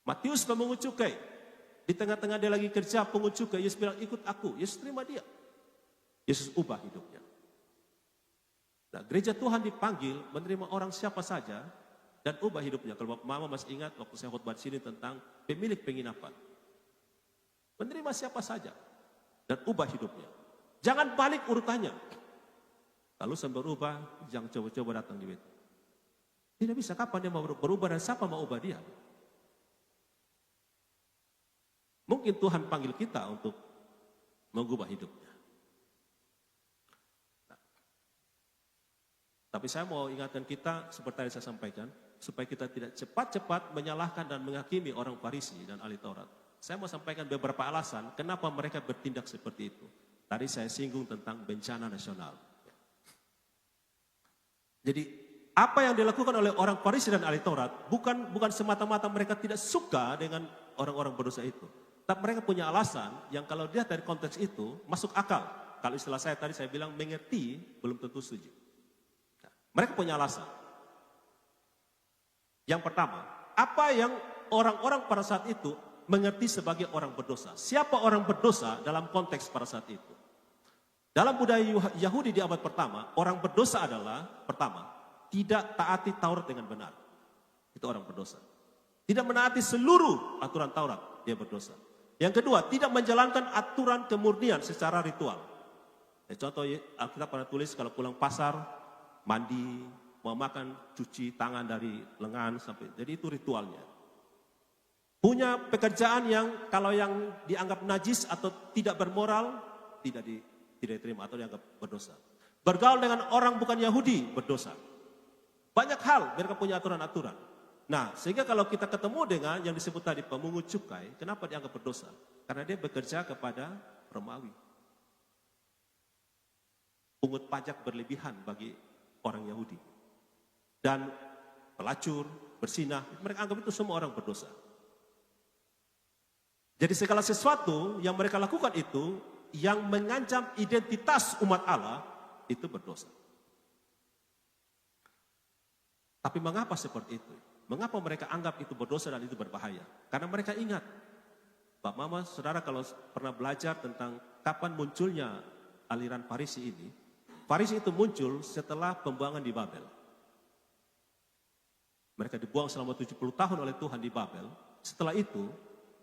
S1: Matius pemungut cukai, di tengah-tengah dia lagi kerja pungut cukai, Yesus bilang ikut aku. Yesus terima dia. Yesus ubah hidupnya. Nah, gereja Tuhan dipanggil menerima orang siapa saja dan ubah hidupnya. Kalau Mama masih ingat waktu saya khotbah di sini tentang pemilik penginapan. Menerima siapa saja dan ubah hidupnya. Jangan balik urutannya. Kalau sampai berubah, jangan coba-coba datang di bait. Tidak bisa, kapan dia mau berubah dan siapa mau ubah dia? Mungkin Tuhan panggil kita untuk mengubah hidupnya. Nah, tapi saya mau ingatkan kita, seperti yang saya sampaikan, supaya kita tidak cepat-cepat menyalahkan dan menghakimi orang Farisi dan ahli Taurat. Saya mau sampaikan beberapa alasan kenapa mereka bertindak seperti itu. Tadi saya singgung tentang bencana nasional. Jadi apa yang dilakukan oleh orang Farisi dan ahli Taurat bukan semata-mata mereka tidak suka dengan orang-orang berdosa itu. Tapi mereka punya alasan yang kalau dia dari konteks itu masuk akal. Kalau istilah saya tadi saya bilang mengerti belum tentu setuju. Nah, mereka punya alasan. Yang pertama, apa yang orang-orang pada saat itu mengerti sebagai orang berdosa. Siapa orang berdosa dalam konteks pada saat itu? Dalam budaya Yahudi di abad pertama, orang berdosa adalah, pertama, tidak taati Taurat dengan benar. Itu orang berdosa. Tidak menaati seluruh aturan Taurat, dia berdosa. Yang kedua, tidak menjalankan aturan kemurnian secara ritual. Contoh, Alkitab pernah tulis kalau pulang pasar, mandi, mau makan, cuci tangan dari lengan sampai, jadi itu ritualnya. Punya pekerjaan yang kalau yang dianggap najis atau tidak bermoral, tidak diterima atau dianggap berdosa. Bergaul dengan orang bukan Yahudi, berdosa. Banyak hal mereka punya aturan-aturan. Nah, sehingga kalau kita ketemu dengan yang disebut tadi pemungut cukai, kenapa dianggap berdosa? Karena dia bekerja kepada Romawi. Pungut pajak berlebihan bagi orang Yahudi. Dan pelacur, bersinah, mereka anggap itu semua orang berdosa. Jadi segala sesuatu yang mereka lakukan itu, yang mengancam identitas umat Allah, itu berdosa. Tapi mengapa seperti itu? Mengapa mereka anggap itu berdosa dan itu berbahaya? Karena mereka ingat, Pak Mama, saudara kalau pernah belajar tentang kapan munculnya aliran Farisi ini, Farisi itu muncul setelah pembuangan di Babel. Mereka dibuang selama 70 tahun oleh Tuhan di Babel. Setelah itu,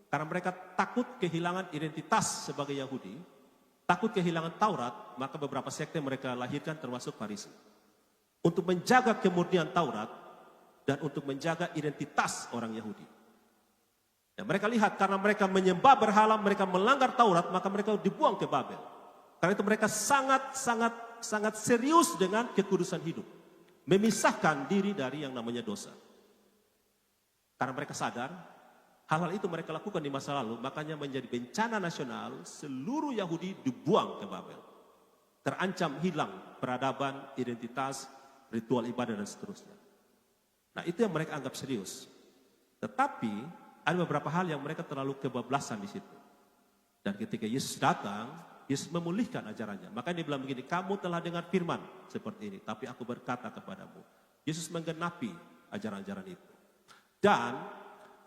S1: karena mereka takut kehilangan identitas sebagai Yahudi, takut kehilangan Taurat, maka beberapa sekte mereka lahirkan termasuk Farisi. Untuk menjaga kemurnian Taurat dan untuk menjaga identitas orang Yahudi. Dan mereka lihat karena mereka menyembah berhala, mereka melanggar Taurat, maka mereka dibuang ke Babel. Karena itu mereka sangat serius dengan kekudusan hidup. Memisahkan diri dari yang namanya dosa. Karena mereka sadar, hal-hal itu mereka lakukan di masa lalu, makanya menjadi bencana nasional, seluruh Yahudi dibuang ke Babel. Terancam hilang peradaban, identitas, ritual ibadah dan seterusnya. Nah, itu yang mereka anggap serius. Tetapi ada beberapa hal yang mereka terlalu kebablasan di situ. Dan ketika Yesus datang, Yesus memulihkan ajarannya. Makanya dia bilang begini, kamu telah dengar firman seperti ini, tapi aku berkata kepadamu. Yesus menggenapi ajaran-ajaran itu. Dan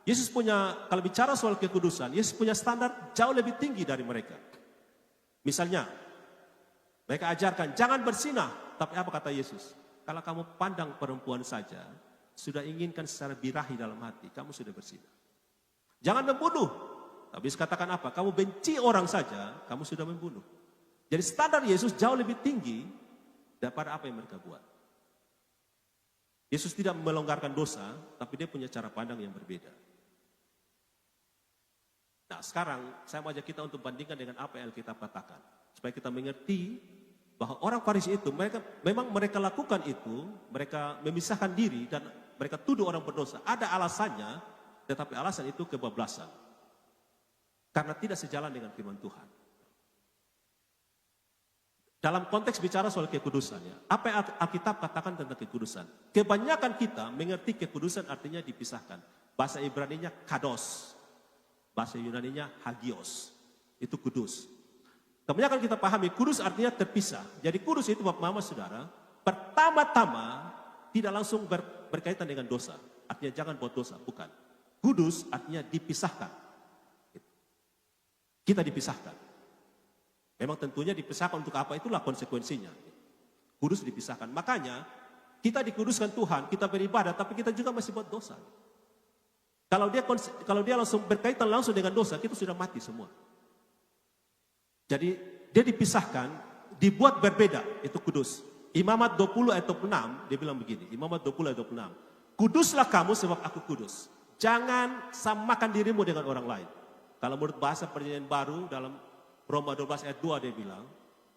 S1: Yesus punya, kalau bicara soal kekudusan, Yesus punya standar jauh lebih tinggi dari mereka. Misalnya, mereka ajarkan, jangan bersinah. Tapi apa kata Yesus? Kalau kamu pandang perempuan saja, sudah inginkan secara birahi dalam hati, kamu sudah bersinah. Jangan membunuh. Tapi Yesus katakan apa? Kamu benci orang saja, kamu sudah membunuh. Jadi standar Yesus jauh lebih tinggi daripada apa yang mereka buat. Yesus tidak melonggarkan dosa, tapi dia punya cara pandang yang berbeda. Nah, sekarang saya mau ajak kita untuk bandingkan dengan apa yang Alkitab katakan. Supaya kita mengerti bahwa orang Farisi itu, mereka lakukan itu, mereka memisahkan diri dan mereka tuduh orang berdosa. Ada alasannya, tetapi alasan itu kebablasan. Karena tidak sejalan dengan firman Tuhan. Dalam konteks bicara soal kekudusannya, apa yang Alkitab katakan tentang kekudusan? Kebanyakan kita mengerti kekudusan artinya dipisahkan. Bahasa Ibraninya kados, bahasa Yunaninya hagios, itu kudus. Kebanyakan kita pahami kudus artinya terpisah. Jadi kudus itu Bapak Mama Saudara, pertama-tama tidak langsung berkaitan dengan dosa. Artinya jangan buat dosa, bukan. Kudus artinya dipisahkan. Kita dipisahkan. Memang tentunya dipisahkan untuk apa, itulah konsekuensinya. Kudus dipisahkan. Makanya kita dikuduskan Tuhan, kita beribadah, tapi kita juga masih buat dosa. Kalau dia langsung berkaitan langsung dengan dosa, kita sudah mati semua. Jadi dia dipisahkan, dibuat berbeda, itu kudus. Imamat 20 ayat 26, dia bilang begini, Imamat 20 ayat 26. Kuduslah kamu sebab aku kudus. Jangan samakan dirimu dengan orang lain. Kalau menurut bahasa perjanjian baru dalam Roma 12 ayat 2 dia bilang,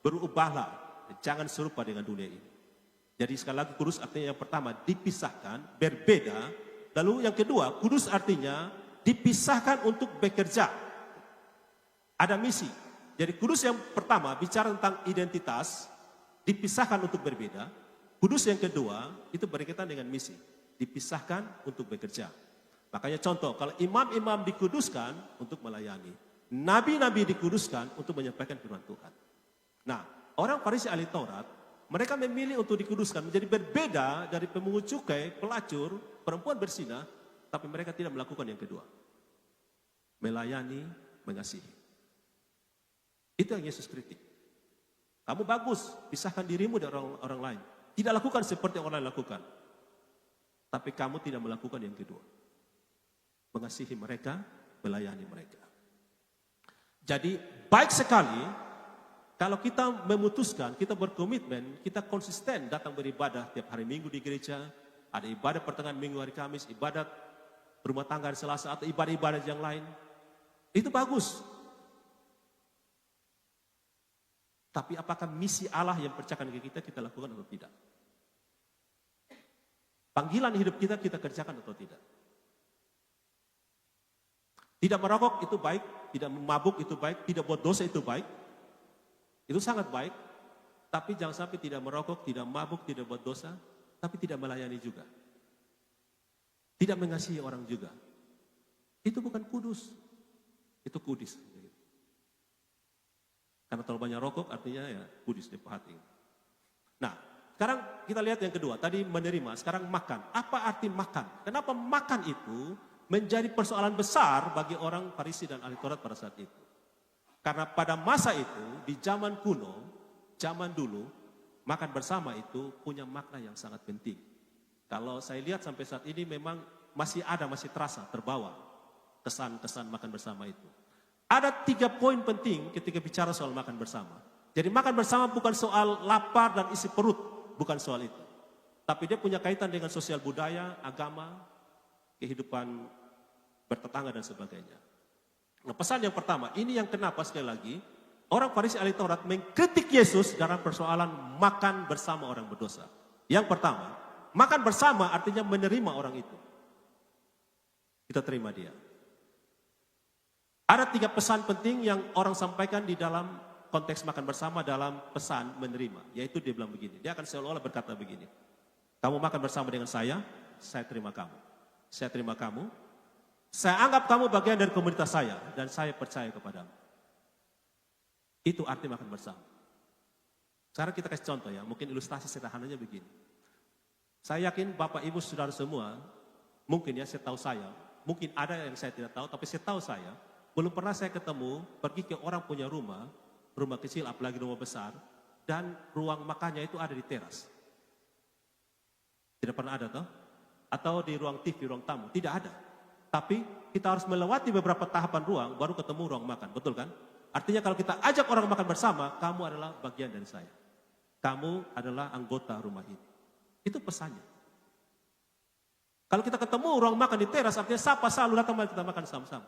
S1: berubahlah, jangan serupa dengan dunia ini. Jadi sekali lagi kudus artinya yang pertama dipisahkan, berbeda. Lalu yang kedua, kudus artinya dipisahkan untuk bekerja. Ada misi. Jadi kudus yang pertama bicara tentang identitas, dipisahkan untuk berbeda. Kudus yang kedua itu berkaitan dengan misi, dipisahkan untuk bekerja. Makanya contoh, kalau imam-imam dikuduskan untuk melayani. Nabi-nabi dikuduskan untuk menyampaikan firman Tuhan. Nah, orang Farisi ahli Taurat, mereka memilih untuk dikuduskan menjadi berbeda dari pemungut cukai, pelacur, perempuan bersinah, Tapi mereka tidak melakukan yang kedua. Melayani, mengasihi. Itu yang Yesus kritik. Kamu bagus, pisahkan dirimu dari orang lain. Tidak lakukan seperti yang orang lain lakukan. Tapi kamu tidak melakukan yang kedua. Mengasihi mereka, melayani mereka. Jadi baik sekali kalau kita memutuskan, kita berkomitmen, kita konsisten datang beribadah tiap hari Minggu di gereja, ada ibadah pertengahan Minggu, hari Kamis, ibadat rumah tangga hari Selasa, atau ibadah-ibadah yang lain. Itu bagus. Tapi apakah misi Allah yang percayakan ke kita lakukan atau tidak? Panggilan hidup kita kerjakan atau tidak? Tidak merokok itu baik, tidak memabuk itu baik, tidak buat dosa itu baik. Itu sangat baik. Tapi jangan sampai tidak merokok, tidak mabuk, tidak buat dosa, tapi tidak melayani juga. Tidak mengasihi orang juga. Itu bukan kudus. Itu kudis. Karena terlalu banyak rokok artinya ya kudis di hati. Nah, sekarang kita lihat yang kedua. Tadi menerima, sekarang makan. Apa arti makan? Kenapa makan itu menjadi persoalan besar bagi orang Farisi dan ahli Taurat pada saat itu? Karena pada masa itu, di zaman kuno, zaman dulu, makan bersama itu punya makna yang sangat penting. Kalau saya lihat sampai saat ini memang masih ada, masih terasa, terbawa kesan-kesan makan bersama itu. Ada 3 poin penting ketika bicara soal makan bersama. Jadi makan bersama bukan soal lapar dan isi perut, bukan soal itu. Tapi dia punya kaitan dengan sosial budaya, agama, kehidupan bertetangga dan sebagainya. Nah, pesan yang pertama, ini yang kenapa sekali lagi orang Farisi ahli Taurat mengkritik Yesus dalam persoalan makan bersama orang berdosa. Yang pertama, makan bersama artinya menerima orang itu. Kita terima dia. Ada 3 pesan penting yang orang sampaikan di dalam konteks makan bersama dalam pesan menerima. Yaitu dia bilang begini, dia akan seolah-olah berkata begini. Kamu makan bersama dengan saya terima kamu. Saya terima kamu, saya anggap kamu bagian dari komunitas saya, dan saya percaya kepadamu. Itu arti makan bersama. Sekarang kita kasih contoh ya, mungkin ilustrasi sederhananya begini. Saya yakin Bapak Ibu Saudara semua, mungkin ya setahu saya, mungkin ada yang saya tidak tahu, tapi setahu saya, belum pernah saya ketemu, pergi ke orang punya rumah kecil, apalagi rumah besar, dan ruang makannya itu ada di teras. Tidak pernah ada toh? Atau di ruang TV, ruang tamu, tidak ada. Tapi kita harus melewati beberapa tahapan ruang, baru ketemu ruang makan, betul kan? Artinya kalau kita ajak orang makan bersama, kamu adalah bagian dari saya. Kamu adalah anggota rumah ini. Itu pesannya. Kalau kita ketemu ruang makan di teras, artinya siapa selalu datang mari kita makan sama-sama.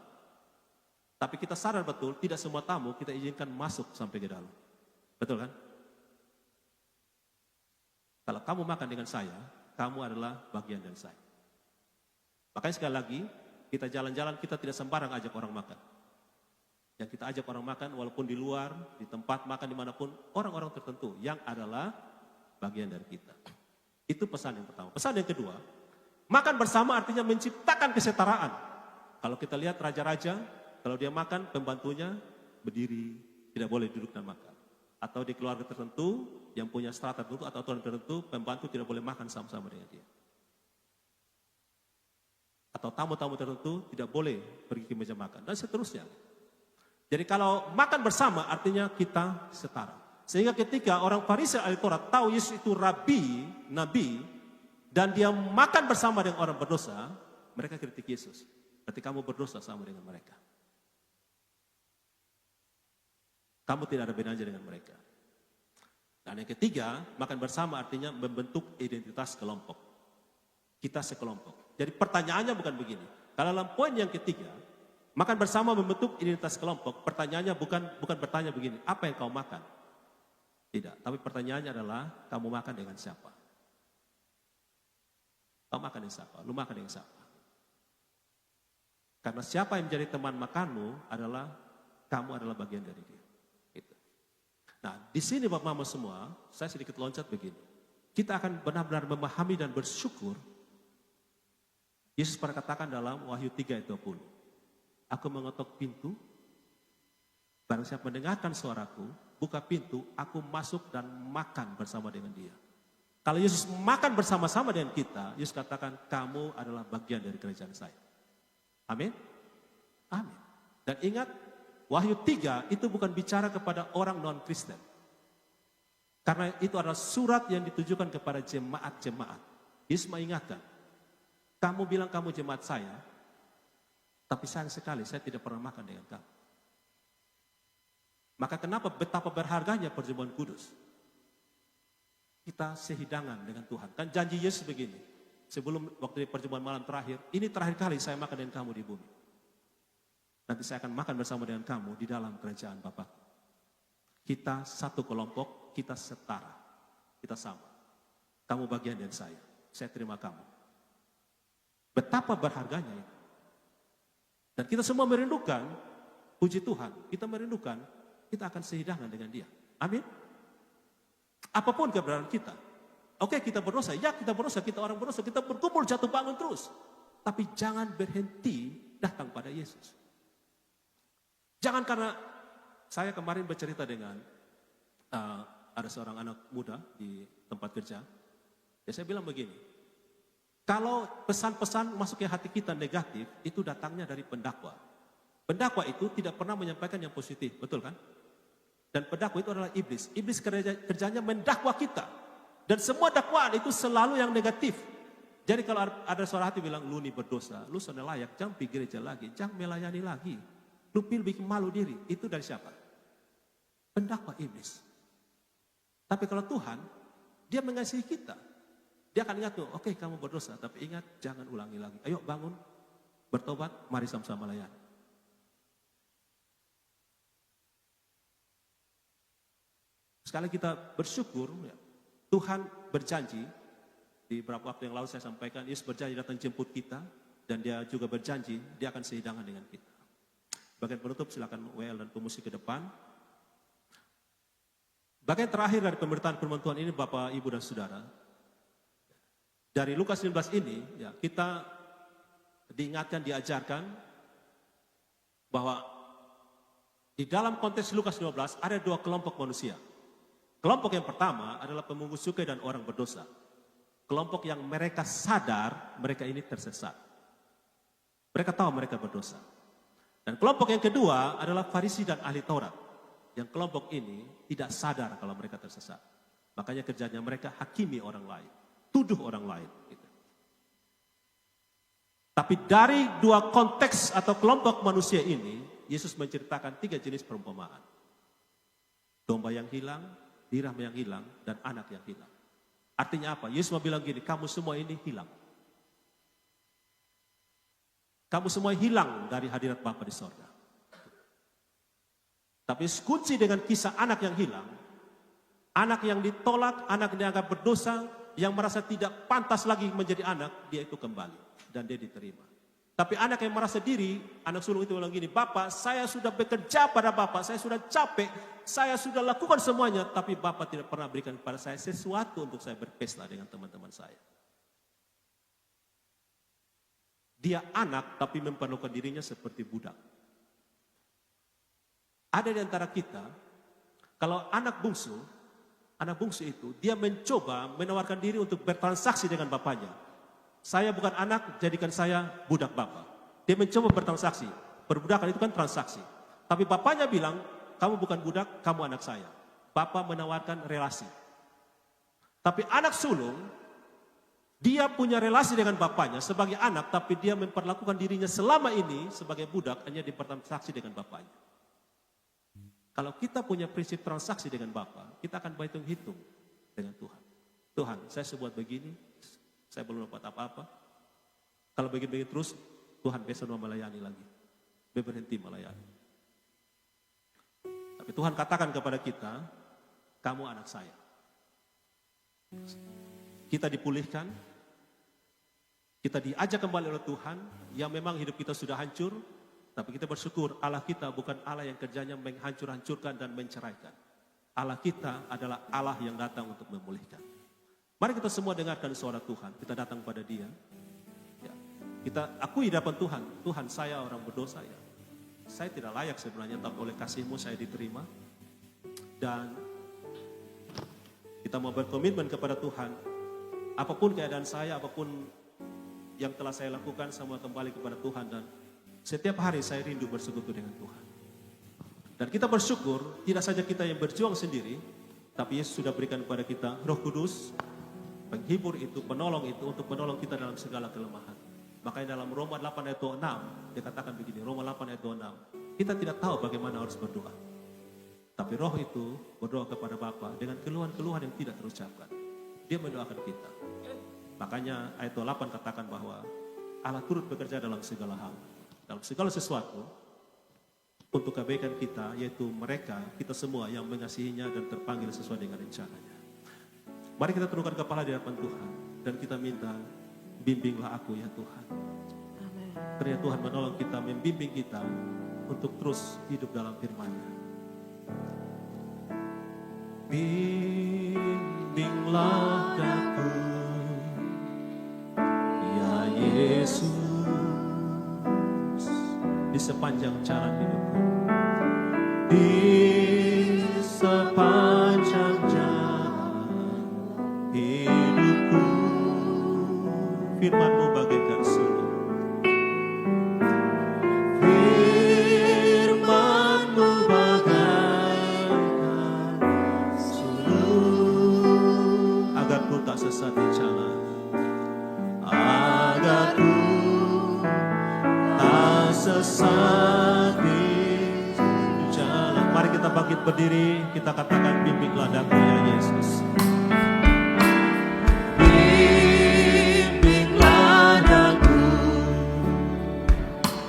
S1: Tapi kita sadar betul, tidak semua tamu kita izinkan masuk sampai ke dalam. Betul kan? Kalau kamu makan dengan saya, kamu adalah bagian dari saya. Makanya sekali lagi, kita jalan-jalan, kita tidak sembarang ajak orang makan. Yang kita ajak orang makan, walaupun di luar, di tempat makan dimanapun, orang-orang tertentu yang adalah bagian dari kita. Itu pesan yang pertama. Pesan yang kedua, makan bersama artinya menciptakan kesetaraan. Kalau kita lihat raja-raja, kalau dia makan, pembantunya berdiri, tidak boleh duduk dan makan. Atau di keluarga tertentu, yang punya strata tertentu atau aturan tertentu, pembantu tidak boleh makan sama-sama dengan dia. Atau tamu-tamu tertentu tidak boleh pergi ke meja makan, dan seterusnya. Jadi kalau makan bersama artinya kita setara. Sehingga ketika orang Farisi ahli Taurat tahu Yesus itu rabi, nabi, dan dia makan bersama dengan orang berdosa, mereka kritik Yesus. Berarti kamu berdosa sama dengan mereka. Kamu tidak ada bedanya dengan mereka. Dan yang ketiga, makan bersama artinya membentuk identitas kelompok. Kita sekelompok. Jadi pertanyaannya bukan begini. Kalau dalam poin yang ketiga, makan bersama membentuk identitas kelompok, pertanyaannya bukan bertanya begini, apa yang kau makan? Tidak, tapi pertanyaannya adalah, kamu makan dengan siapa? Kau makan dengan siapa? Lu makan dengan siapa? Karena siapa yang menjadi teman makanmu adalah, kamu adalah bagian dari dia. Nah, di sini Bapak Mama semua, saya sedikit loncat begini. Kita akan benar-benar memahami dan bersyukur. Yesus pernah katakan dalam Wahyu 3 ayat 20. Aku mengetok pintu, barang siapa mendengarkan suaraku, buka pintu, aku masuk dan makan bersama dengan dia. Kalau Yesus makan bersama-sama dengan kita, Yesus katakan, kamu adalah bagian dari kerajaan saya. Amin? Amin. Dan ingat, Wahyu 3 itu bukan bicara kepada orang non-Kristen. Karena itu adalah surat yang ditujukan kepada jemaat-jemaat. Yesus mengingatkan, kamu bilang kamu jemaat saya, tapi sayang sekali saya tidak pernah makan dengan kamu. Maka kenapa betapa berharganya perjamuan kudus? Kita sehidangan dengan Tuhan. Kan janji Yesus begini, sebelum waktu perjamuan malam terakhir, ini terakhir kali saya makan dengan kamu di bumi. Nanti saya akan makan bersama dengan kamu di dalam kerajaan Bapa. Kita satu kelompok, kita setara, kita sama. Kamu bagian dari saya terima kamu. Betapa berharganya itu. Dan kita semua merindukan, puji Tuhan, kita merindukan, kita akan sehidangan dengan dia. Amin. Apapun keberadaan kita. Oke, kita berdosa, ya kita berdosa, kita orang berdosa, kita berkumpul jatuh bangun terus. Tapi jangan berhenti datang pada Yesus. Jangan karena saya kemarin bercerita dengan ada seorang anak muda di tempat kerja. Ya saya bilang begini, kalau pesan-pesan masuk ke hati kita negatif, itu datangnya dari pendakwa. Pendakwa itu tidak pernah menyampaikan yang positif, betul kan? Dan pendakwa itu adalah iblis. Iblis kerjanya mendakwa kita. Dan semua dakwaan itu selalu yang negatif. Jadi kalau ada suara hati bilang, lu ini berdosa, lu sudah layak, jangan pergi gereja lagi, jangan melayani lagi. Lu bikin malu diri. Itu dari siapa? Pendakwa iblis. Tapi kalau Tuhan, dia mengasihi kita. Dia akan ingat tuh, oke, kamu berdosa, tapi ingat jangan ulangi lagi. Ayo bangun, bertobat, mari sama-sama layani. Sekali kita bersyukur, ya, Tuhan berjanji, di beberapa waktu yang lalu saya sampaikan, Yesus berjanji datang jemput kita, dan dia juga berjanji, dia akan sehidangan dengan kita. Bagian penutup silakan WL dan pemusik ke depan. Bagian terakhir dari pemberitaan firman Tuhan ini, Bapak, Ibu, dan Saudara. Dari Lukas 15 ini, ya, kita diingatkan, diajarkan, bahwa di dalam konteks Lukas 15 ada dua kelompok manusia. Kelompok yang pertama adalah pemungut cukai dan orang berdosa. Kelompok yang mereka sadar mereka ini tersesat. Mereka tahu mereka berdosa. Dan kelompok yang kedua adalah Farisi dan ahli Taurat. Yang kelompok ini tidak sadar kalau mereka tersesat. Makanya kerjanya mereka hakimi orang lain. Tuduh orang lain. Gitu. Tapi dari dua konteks atau kelompok manusia ini, Yesus menceritakan 3 jenis perumpamaan. Domba yang hilang, dirham yang hilang, dan anak yang hilang. Artinya apa? Yesus mau bilang gini, kamu semua ini hilang. Kamu semua hilang dari hadirat Bapa di sorga. Tapi kunci dengan kisah anak yang hilang, anak yang ditolak, anak yang dianggap berdosa, yang merasa tidak pantas lagi menjadi anak, dia itu kembali. Dan dia diterima. Tapi anak yang merasa diri, anak sulung itu bilang gini, Bapak, saya sudah bekerja pada Bapak, saya sudah capek, saya sudah lakukan semuanya, tapi Bapak tidak pernah berikan kepada saya sesuatu untuk saya berpesta dengan teman-teman saya. Dia anak, tapi memperlakukan dirinya seperti budak. Ada di antara kita, kalau anak bungsu itu, dia mencoba menawarkan diri untuk bertransaksi dengan bapaknya. Saya bukan anak, jadikan saya budak Bapak. Dia mencoba bertransaksi. Perbudakan itu kan transaksi. Tapi bapaknya bilang, kamu bukan budak, kamu anak saya. Bapak menawarkan relasi. Tapi anak sulung, dia punya relasi dengan bapaknya sebagai anak, tapi dia memperlakukan dirinya selama ini sebagai budak, hanya bertransaksi dengan bapaknya. Kalau kita punya prinsip transaksi dengan Bapa, kita akan berhitung-hitung dengan Tuhan. Tuhan, saya sebuat begini, saya belum dapat apa-apa. Kalau begini-begini terus, Tuhan besok mau melayani lagi. Berhenti melayani. Tapi Tuhan katakan kepada kita, kamu anak saya. Kita dipulihkan, kita diajak kembali oleh Tuhan, yang memang hidup kita sudah hancur, tapi kita bersyukur Allah kita bukan Allah yang kerjanya menghancur-hancurkan dan menceraikan. Allah kita adalah Allah yang datang untuk memulihkan. Mari kita semua dengarkan suara Tuhan, kita datang pada Dia. Ya, kita akui di hadapan Tuhan, Tuhan saya orang berdosa ya. Saya tidak layak sebenarnya, tapi oleh kasih-Mu saya diterima. Dan kita mau berkomitmen kepada Tuhan, apapun keadaan saya, apapun yang telah saya lakukan, semua kembali kepada Tuhan. Dan setiap hari saya rindu bersekutu dengan Tuhan. Dan kita bersyukur, tidak saja kita yang berjuang sendiri, tapi Yesus sudah berikan kepada kita Roh Kudus, penghibur itu, penolong itu, untuk menolong kita dalam segala kelemahan. Makanya dalam Roma 8 ayat 6, dia katakan begini, Roma 8 ayat 6, kita tidak tahu bagaimana harus berdoa. Tapi Roh itu berdoa kepada Bapa dengan keluhan-keluhan yang tidak terucapkan. Dia mendoakan kita. Makanya ayat 8 katakan bahwa Allah turut bekerja dalam segala hal, dalam segala sesuatu, untuk kebaikan kita, yaitu mereka, kita semua yang mengasihinya dan terpanggil sesuai dengan rencananya. Mari kita tundukkan kepala di hadapan Tuhan, dan kita minta, bimbinglah aku ya Tuhan.
S2: Amin.
S1: Kiranya Tuhan menolong kita, membimbing kita untuk terus hidup dalam firman-Nya. Bimbinglah aku, ya Yesus, di sepanjang jalan hidupku, di sepanjang jalan hidupku, firman-Mu bagaikan sulur, firman-Mu bagaikan sulur, agar ku tak sesat di jalan, agar ku tak sesat di jalan. Mari kita bangkit berdiri, kita katakan, bimbinglah aku ya Yesus. Bimbinglah aku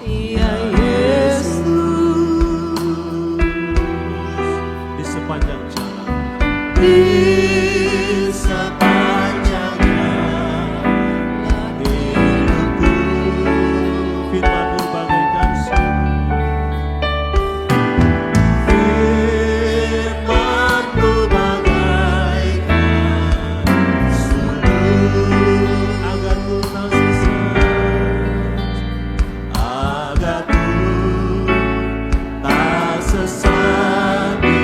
S1: ya Yesus, di sepanjang jalan, di sepanjang jalan hidupku, firman-Mu bagaikan sulur, firman-Mu bagaikan sulur, agar ku tak sesat di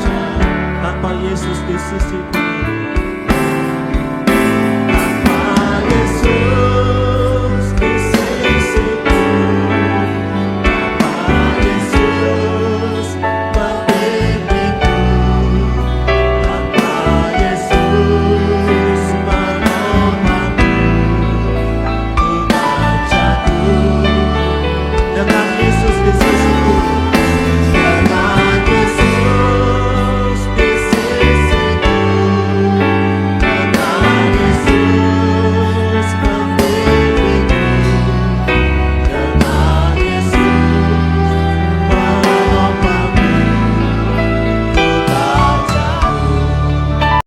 S1: jalan. Tanpa Yesus di sisiku,